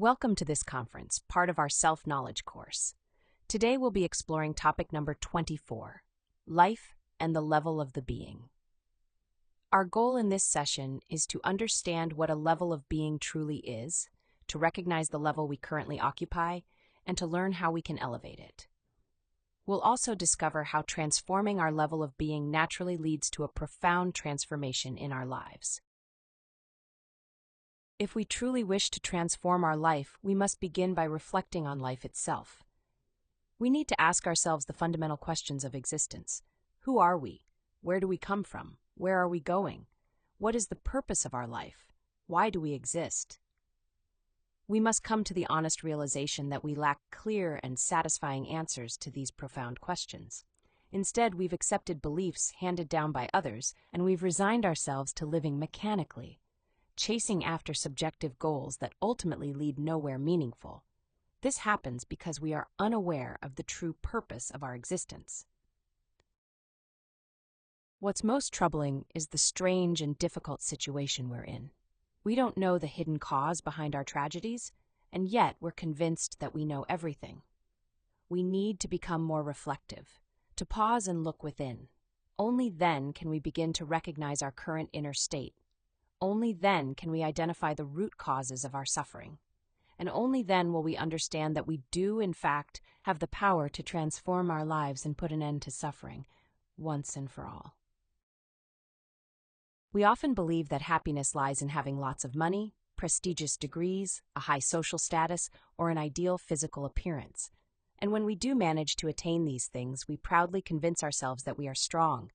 Welcome to this conference, part of our self-knowledge course. Today we'll be exploring topic number 24, life and the level of the being. Our goal in this session is to understand what a level of being truly is, to recognize the level we currently occupy, and to learn how we can elevate it. We'll also discover how transforming our level of being naturally leads to a profound transformation in our lives. If we truly wish to transform our life, we must begin by reflecting on life itself. We need to ask ourselves the fundamental questions of existence. Who are we? Where do we come from? Where are we going? What is the purpose of our life? Why do we exist? We must come to the honest realization that we lack clear and satisfying answers to these profound questions. Instead, we've accepted beliefs handed down by others, and we've resigned ourselves to living mechanically, chasing after subjective goals that ultimately lead nowhere meaningful. This happens because we are unaware of the true purpose of our existence. What's most troubling is the strange and difficult situation we're in. We don't know the hidden cause behind our tragedies, and yet we're convinced that we know everything. We need to become more reflective, to pause and look within. Only then can we begin to recognize our current inner state. Only then can we identify the root causes of our suffering. And only then will we understand that we do, in fact, have the power to transform our lives and put an end to suffering, once and for all. We often believe that happiness lies in having lots of money, prestigious degrees, a high social status, or an ideal physical appearance. And when we do manage to attain these things, we proudly convince ourselves that we are strong.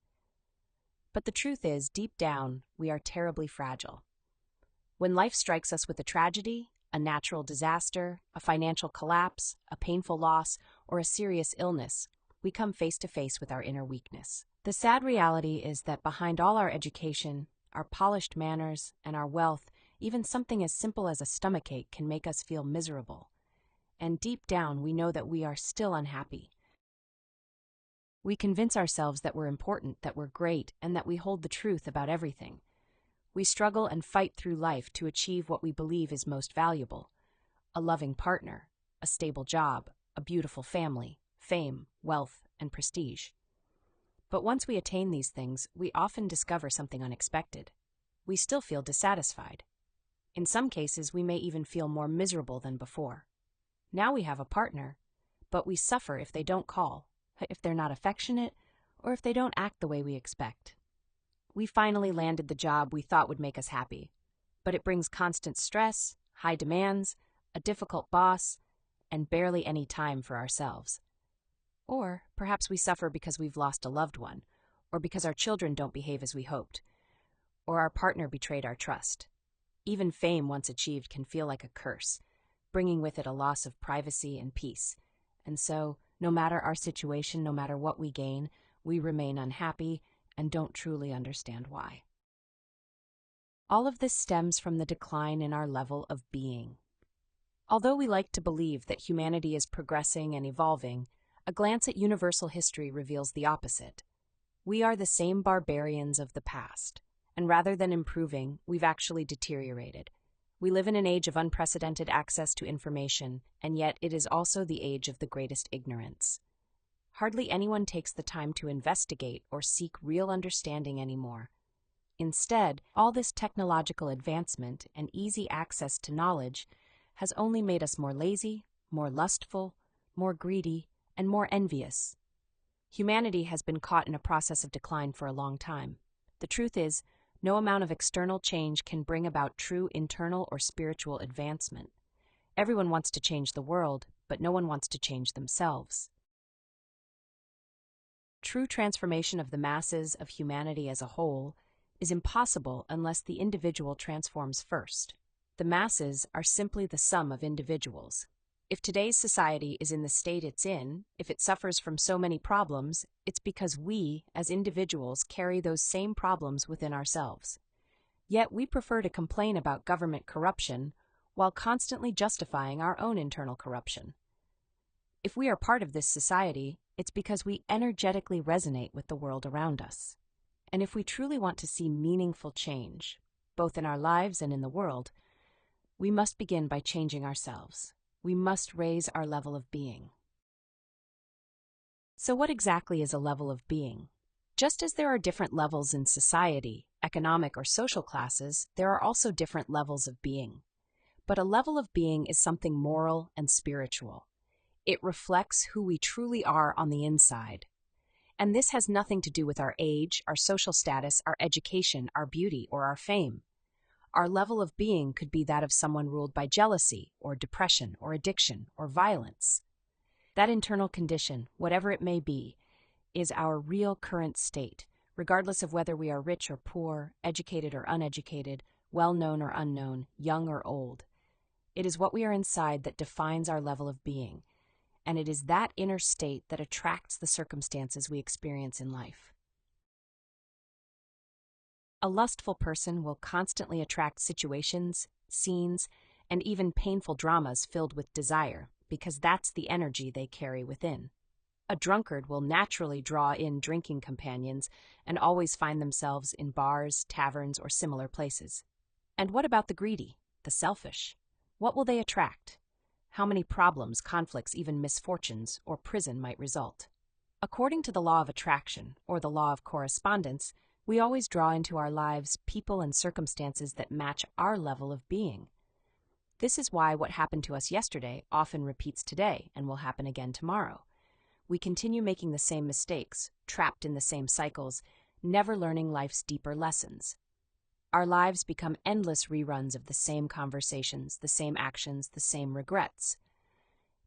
But the truth is, deep down, we are terribly fragile. When life strikes us with a tragedy, a natural disaster, a financial collapse, a painful loss, or a serious illness, we come face to face with our inner weakness. The sad reality is that behind all our education, our polished manners, and our wealth, even something as simple as a stomachache can make us feel miserable. And deep down, we know that we are still unhappy. We convince ourselves that we're important, that we're great, and that we hold the truth about everything. We struggle and fight through life to achieve what we believe is most valuable: a loving partner, a stable job, a beautiful family, fame, wealth, and prestige. But once we attain these things, we often discover something unexpected. We still feel dissatisfied. In some cases, we may even feel more miserable than before. Now we have a partner, but we suffer if they don't call, if they're not affectionate, or if they don't act the way we expect. We finally landed the job we thought would make us happy, but it brings constant stress, high demands, a difficult boss, and barely any time for ourselves. Or perhaps we suffer because we've lost a loved one, or because our children don't behave as we hoped, or our partner betrayed our trust. Even fame once achieved can feel like a curse, bringing with it a loss of privacy and peace. And so, no matter our situation, no matter what we gain, we remain unhappy and don't truly understand why. All of this stems from the decline in our level of being. Although we like to believe that humanity is progressing and evolving, a glance at universal history reveals the opposite. We are the same barbarians of the past, and rather than improving, we've actually deteriorated. We live in an age of unprecedented access to information, and yet it is also the age of the greatest ignorance. Hardly anyone takes the time to investigate or seek real understanding anymore. Instead, all this technological advancement and easy access to knowledge has only made us more lazy, more lustful, more greedy, and more envious. Humanity has been caught in a process of decline for a long time. The truth is, no amount of external change can bring about true internal or spiritual advancement. Everyone wants to change the world, but no one wants to change themselves. True transformation of the masses of humanity as a whole is impossible unless the individual transforms first. The masses are simply the sum of individuals. If today's society is in the state it's in, if it suffers from so many problems, it's because we, as individuals, carry those same problems within ourselves. Yet we prefer to complain about government corruption while constantly justifying our own internal corruption. If we are part of this society, it's because we energetically resonate with the world around us. And if we truly want to see meaningful change, both in our lives and in the world, We must begin by changing ourselves. We must raise our level of being. So what exactly is a level of being? Just as there are different levels in society, economic or social classes, there are also different levels of being. But a level of being is something moral and spiritual. It reflects who we truly are on the inside. And this has nothing to do with our age, our social status, our education, our beauty, or our fame. Our level of being could be that of someone ruled by jealousy, or depression, or addiction, or violence. That internal condition, whatever it may be, is our real current state, regardless of whether we are rich or poor, educated or uneducated, well-known or unknown, young or old. It is what we are inside that defines our level of being, and it is that inner state that attracts the circumstances we experience in life. A lustful person will constantly attract situations, scenes, and even painful dramas filled with desire, because that's the energy they carry within. A drunkard will naturally draw in drinking companions and always find themselves in bars, taverns, or similar places. And what about the greedy, the selfish? What will they attract? How many problems, conflicts, even misfortunes, or prison might result? According to the law of attraction, or the law of correspondence, we always draw into our lives people and circumstances that match our level of being. This is why what happened to us yesterday often repeats today and will happen again tomorrow. We continue making the same mistakes, trapped in the same cycles, never learning life's deeper lessons. Our lives become endless reruns of the same conversations, the same actions, the same regrets.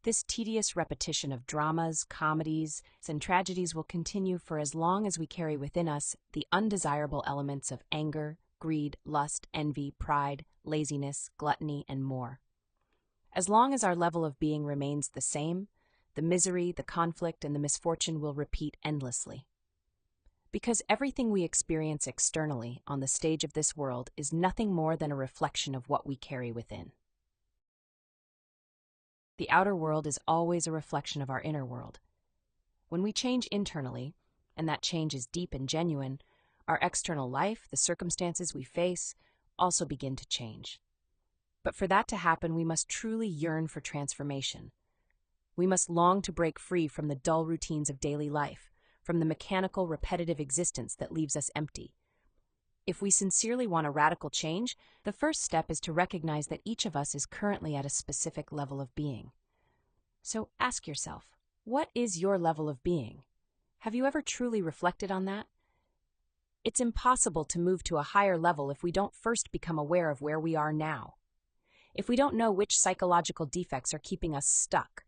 This tedious repetition of dramas, comedies, and tragedies will continue for as long as we carry within us the undesirable elements of anger, greed, lust, envy, pride, laziness, gluttony, and more. As long as our level of being remains the same, the misery, the conflict, and the misfortune will repeat endlessly. Because everything we experience externally on the stage of this world is nothing more than a reflection of what we carry within. The outer world is always a reflection of our inner world. When we change internally, and that change is deep and genuine, our external life, the circumstances we face, also begin to change. But for that to happen, we must truly yearn for transformation. We must long to break free from the dull routines of daily life, from the mechanical, repetitive existence that leaves us empty. If we sincerely want a radical change, the first step is to recognize that each of us is currently at a specific level of being. So ask yourself, what is your level of being? Have you ever truly reflected on that? It's impossible to move to a higher level if we don't first become aware of where we are now. If we don't know which psychological defects are keeping us stuck,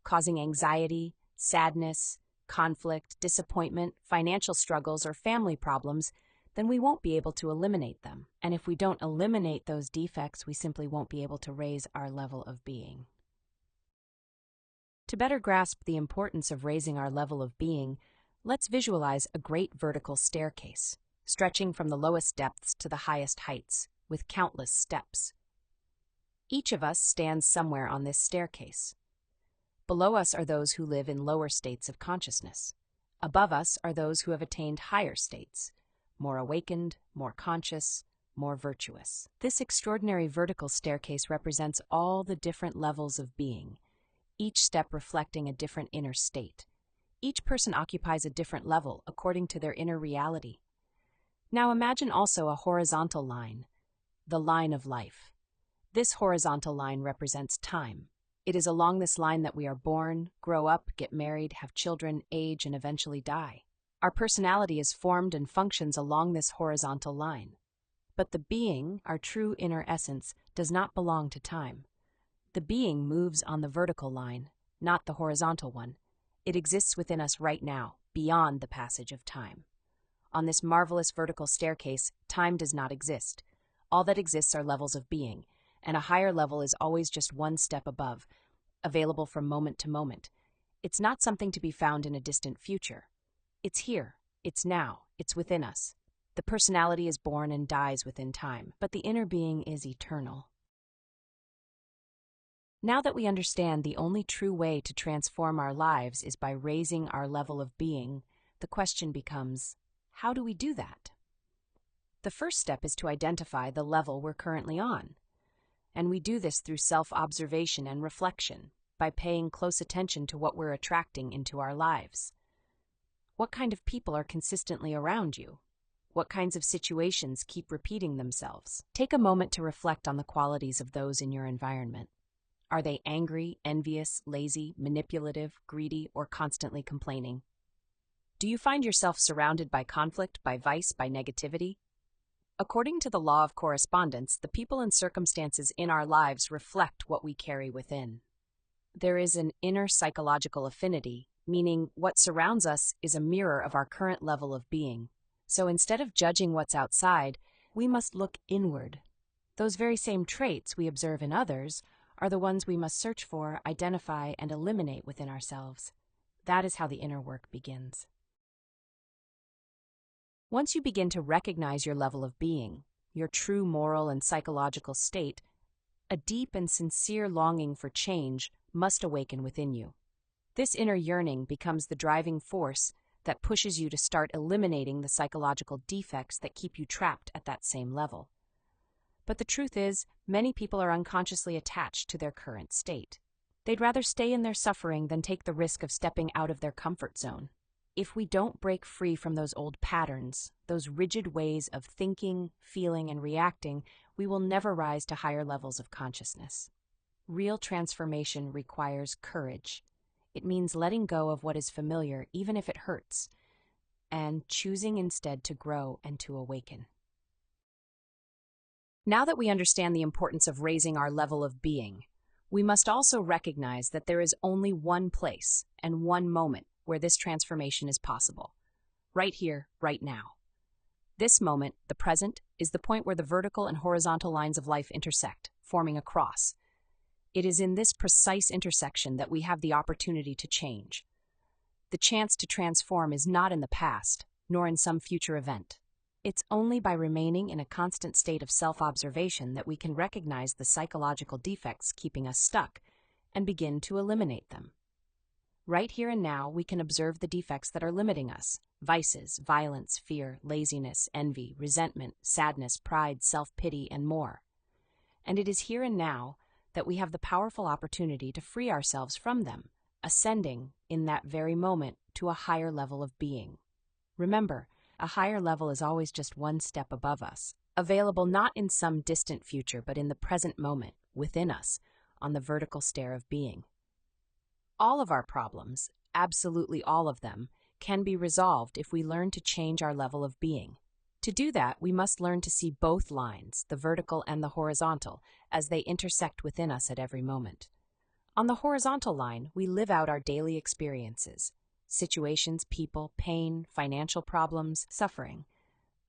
causing anxiety, sadness, conflict, disappointment, financial struggles, or family problems, then we won't be able to eliminate them. And if we don't eliminate those defects, we simply won't be able to raise our level of being. To better grasp the importance of raising our level of being, let's visualize a great vertical staircase, stretching from the lowest depths to the highest heights, with countless steps. Each of us stands somewhere on this staircase. Below us are those who live in lower states of consciousness. Above us are those who have attained higher states, more awakened, more conscious, more virtuous. This extraordinary vertical staircase represents all the different levels of being, each step reflecting a different inner state. Each person occupies a different level according to their inner reality. Now imagine also a horizontal line, the line of life. This horizontal line represents time. It is along this line that we are born, grow up, get married, have children, age, and eventually die. Our personality is formed and functions along this horizontal line. But the being, our true inner essence, does not belong to time. The being moves on the vertical line, not the horizontal one. It exists within us right now, beyond the passage of time. On this marvelous vertical staircase, time does not exist. All that exists are levels of being, and a higher level is always just one step above, available from moment to moment. It's not something to be found in a distant future. It's here, it's now, it's within us. The personality is born and dies within time, but the inner being is eternal. Now that we understand the only true way to transform our lives is by raising our level of being, the question becomes, how do we do that? The first step is to identify the level we're currently on. And we do this through self-observation and reflection, by paying close attention to what we're attracting into our lives. What kind of people are consistently around you? What kinds of situations keep repeating themselves? Take a moment to reflect on the qualities of those in your environment. Are they angry, envious, lazy, manipulative, greedy, or constantly complaining? Do you find yourself surrounded by conflict, by vice, by negativity? According to the law of correspondence, the people and circumstances in our lives reflect what we carry within. There is an inner psychological affinity, meaning what surrounds us is a mirror of our current level of being. So instead of judging what's outside, we must look inward. Those very same traits we observe in others are the ones we must search for, identify, and eliminate within ourselves. That is how the inner work begins. Once you begin to recognize your level of being, your true moral and psychological state, a deep and sincere longing for change must awaken within you. This inner yearning becomes the driving force that pushes you to start eliminating the psychological defects that keep you trapped at that same level. But the truth is, many people are unconsciously attached to their current state. They'd rather stay in their suffering than take the risk of stepping out of their comfort zone. If we don't break free from those old patterns, those rigid ways of thinking, feeling, and reacting, we will never rise to higher levels of consciousness. Real transformation requires courage. It means letting go of what is familiar, even if it hurts, and choosing instead to grow and to awaken. Now that we understand the importance of raising our level of being, we must also recognize that there is only one place and one moment where this transformation is possible. Right here, right now. This moment, the present, is the point where the vertical and horizontal lines of life intersect, forming a cross. It is in this precise intersection that we have the opportunity to change. The chance to transform is not in the past, nor in some future event. It's only by remaining in a constant state of self-observation that we can recognize the psychological defects keeping us stuck and begin to eliminate them. Right here and now, we can observe the defects that are limiting us: vices, violence, fear, laziness, envy, resentment, sadness, pride, self-pity, and more. And it is here and now that we have the powerful opportunity to free ourselves from them, ascending in that very moment to a higher level of being. Remember, a higher level is always just one step above us, available not in some distant future, but in the present moment, within us, on the vertical stair of being. All of our problems, absolutely all of them, can be resolved if we learn to change our level of being. To do that, we must learn to see both lines, the vertical and the horizontal, as they intersect within us at every moment. On the horizontal line, we live out our daily experiences, situations, people, pain, financial problems, suffering.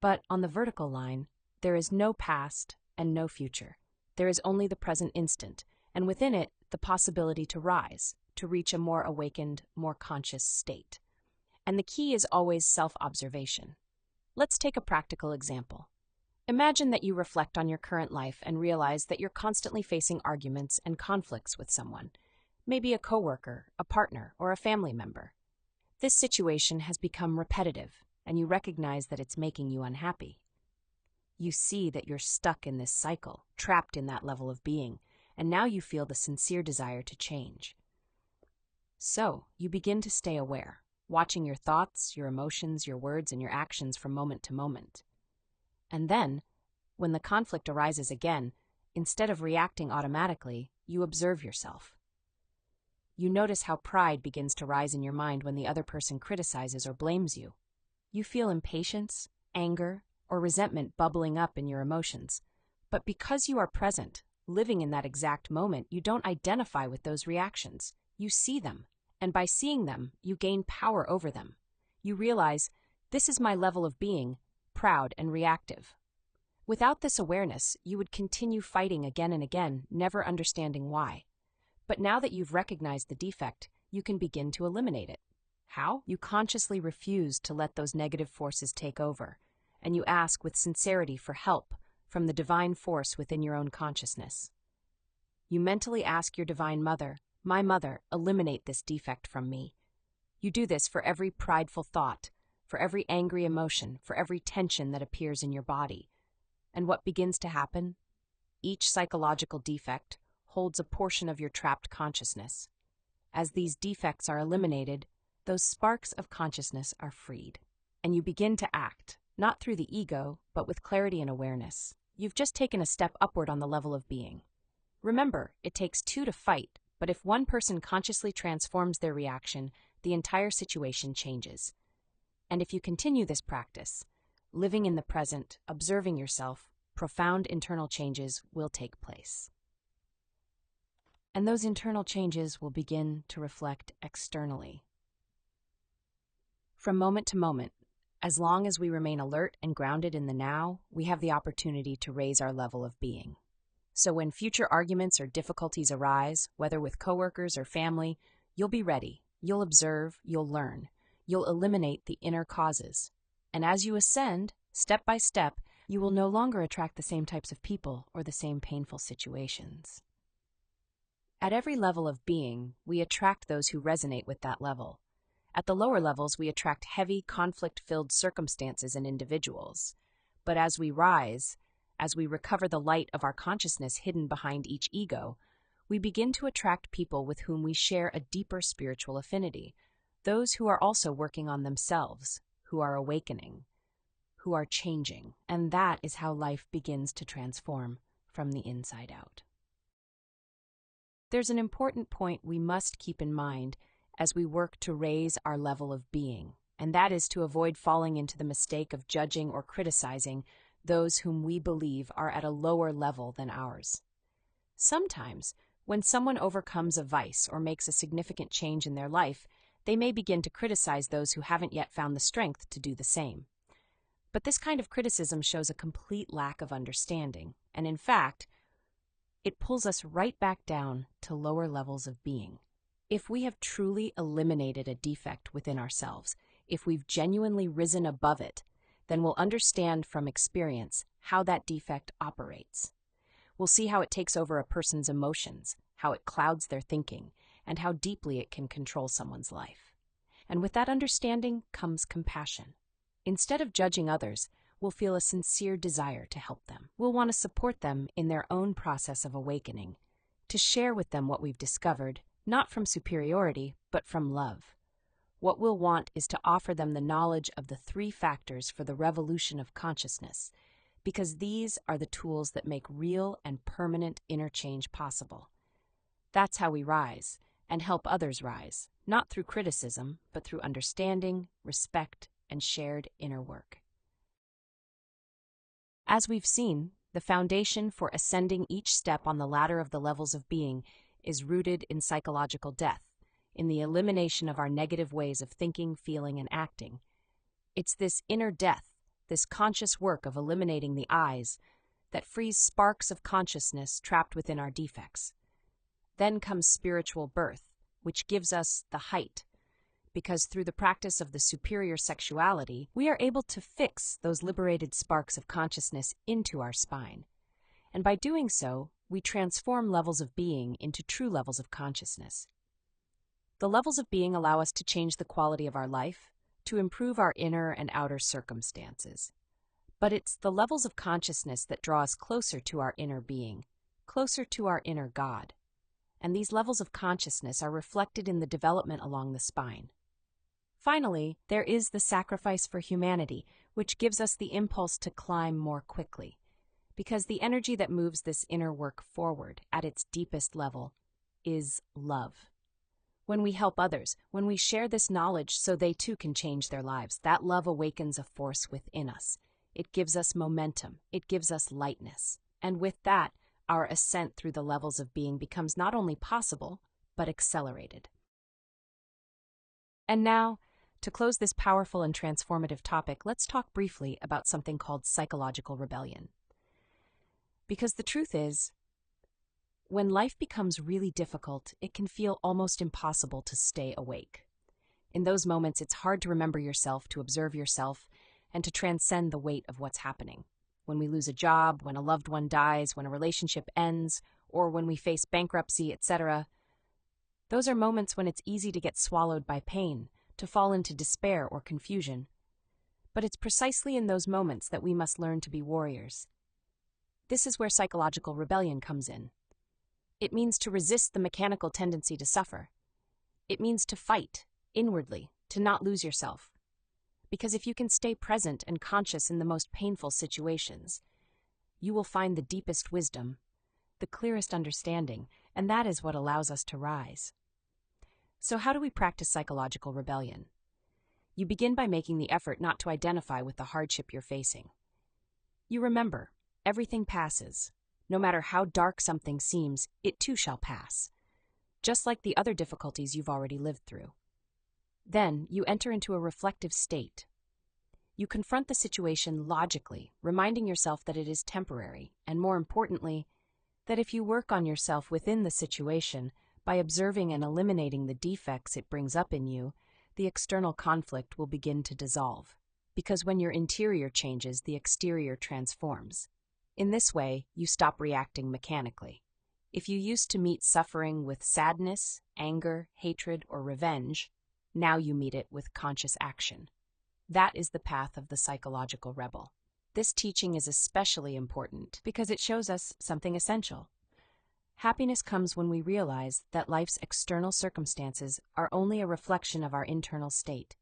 But on the vertical line, there is no past and no future. There is only the present instant, and within it, the possibility to rise, to reach a more awakened, more conscious state. And the key is always self-observation. Let's take a practical example. Imagine that you reflect on your current life and realize that you're constantly facing arguments and conflicts with someone, maybe a coworker, a partner, or a family member. This situation has become repetitive, and you recognize that it's making you unhappy. You see that you're stuck in this cycle, trapped in that level of being, and now you feel the sincere desire to change. So, you begin to stay aware, watching your thoughts, your emotions, your words, and your actions from moment to moment. And then, when the conflict arises again, instead of reacting automatically, you observe yourself. You notice how pride begins to rise in your mind when the other person criticizes or blames you. You feel impatience, anger, or resentment bubbling up in your emotions. But because you are present, living in that exact moment, you don't identify with those reactions. You see them, and by seeing them, you gain power over them. You realize, this is my level of being, proud and reactive. Without this awareness, you would continue fighting again and again, never understanding why. But now that you've recognized the defect, you can begin to eliminate it. How? You consciously refuse to let those negative forces take over, and you ask with sincerity for help from the divine force within your own consciousness. You mentally ask your divine mother, "My mother, eliminate this defect from me." You do this for every prideful thought, for every angry emotion, for every tension that appears in your body. And what begins to happen? each psychological defect holds a portion of your trapped consciousness. As these defects are eliminated, those sparks of consciousness are freed. And you begin to act, not through the ego, but with clarity and awareness. You've just taken a step upward on the level of being. Remember, it takes two to fight, but if one person consciously transforms their reaction, the entire situation changes. And if you continue this practice, living in the present, observing yourself, profound internal changes will take place. And those internal changes will begin to reflect externally. From moment to moment, as long as we remain alert and grounded in the now, we have the opportunity to raise our level of being. So when future arguments or difficulties arise, whether with coworkers or family, you'll be ready. You'll observe, you'll learn. You'll eliminate the inner causes. And as you ascend, step by step, you will no longer attract the same types of people or the same painful situations. At every level of being, we attract those who resonate with that level. At the lower levels, we attract heavy, conflict-filled circumstances and individuals. But as we rise, as we recover the light of our consciousness hidden behind each ego, we begin to attract people with whom we share a deeper spiritual affinity, those who are also working on themselves, who are awakening, who are changing. And that is how life begins to transform from the inside out. There's an important point we must keep in mind as we work to raise our level of being, and that is to avoid falling into the mistake of judging or criticizing those whom we believe are at a lower level than ours. Sometimes, when someone overcomes a vice or makes a significant change in their life, they may begin to criticize those who haven't yet found the strength to do the same. But this kind of criticism shows a complete lack of understanding, and in fact, it pulls us right back down to lower levels of being. If we have truly eliminated a defect within ourselves, if we've genuinely risen above it, then we'll understand from experience how that defect operates. We'll see how it takes over a person's emotions, how it clouds their thinking, and how deeply it can control someone's life. And with that understanding comes compassion. Instead of judging others, we'll feel a sincere desire to help them. We'll want to support them in their own process of awakening, to share with them what we've discovered, not from superiority, but from love. What we'll want is to offer them the knowledge of the 3 factors for the revolution of consciousness, because these are the tools that make real and permanent inner change possible. That's how we rise and help others rise, not through criticism, but through understanding, respect, and shared inner work. As we've seen, the foundation for ascending each step on the ladder of the levels of being is rooted in psychological death, in the elimination of our negative ways of thinking, feeling, and acting. It's this inner death, this conscious work of eliminating the I's, that frees sparks of consciousness trapped within our defects. Then comes spiritual birth, which gives us the height, because through the practice of the superior sexuality, we are able to fix those liberated sparks of consciousness into our spine. And by doing so, we transform levels of being into true levels of consciousness. The levels of being allow us to change the quality of our life, to improve our inner and outer circumstances. But it's the levels of consciousness that draw us closer to our inner being, closer to our inner God. And these levels of consciousness are reflected in the development along the spine. Finally, there is the sacrifice for humanity, which gives us the impulse to climb more quickly, because the energy that moves this inner work forward at its deepest level is love. When we help others, when we share this knowledge so they too can change their lives, that love awakens a force within us. It gives us momentum. It gives us lightness. And with that, our ascent through the levels of being becomes not only possible, but accelerated. And now, to close this powerful and transformative topic, let's talk briefly about something called psychological rebellion. Because the truth is, when life becomes really difficult, it can feel almost impossible to stay awake. In those moments, it's hard to remember yourself, to observe yourself, and to transcend the weight of what's happening. When we lose a job, when a loved one dies, when a relationship ends, or when we face bankruptcy, etc., those are moments when it's easy to get swallowed by pain, to fall into despair or confusion. But it's precisely in those moments that we must learn to be warriors. This is where psychological rebellion comes in. It means to resist the mechanical tendency to suffer. It means to fight, inwardly, to not lose yourself. Because if you can stay present and conscious in the most painful situations, you will find the deepest wisdom, the clearest understanding, and that is what allows us to rise. So how do we practice psychological rebellion? You begin by making the effort not to identify with the hardship you're facing. You remember, everything passes. No matter how dark something seems, it too shall pass, just like the other difficulties you've already lived through. Then you enter into a reflective state. You confront the situation logically, reminding yourself that it is temporary, and more importantly, that if you work on yourself within the situation, by observing and eliminating the defects it brings up in you, the external conflict will begin to dissolve. Because when your interior changes, the exterior transforms. In this way, you stop reacting mechanically. If you used to meet suffering with sadness, anger, hatred, or revenge, now you meet it with conscious action. That is the path of the psychological rebel. This teaching is especially important because it shows us something essential. Happiness comes when we realize that life's external circumstances are only a reflection of our internal state.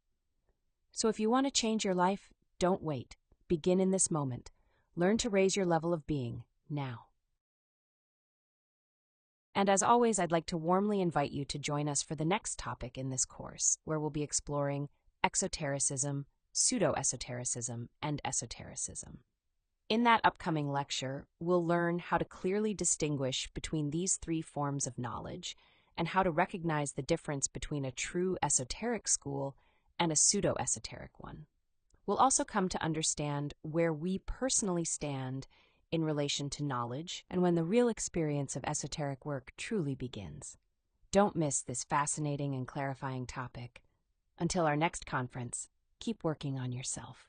So if you want to change your life, don't wait. Begin in this moment. Learn to raise your level of being now. And as always, I'd like to warmly invite you to join us for the next topic in this course, where we'll be exploring exotericism, pseudo-esotericism, and esotericism. In that upcoming lecture, we'll learn how to clearly distinguish between these three forms of knowledge and how to recognize the difference between a true esoteric school and a pseudo-esoteric one. We'll also come to understand where we personally stand in relation to knowledge and when the real experience of esoteric work truly begins. Don't miss this fascinating and clarifying topic. Until our next conference, keep working on yourself.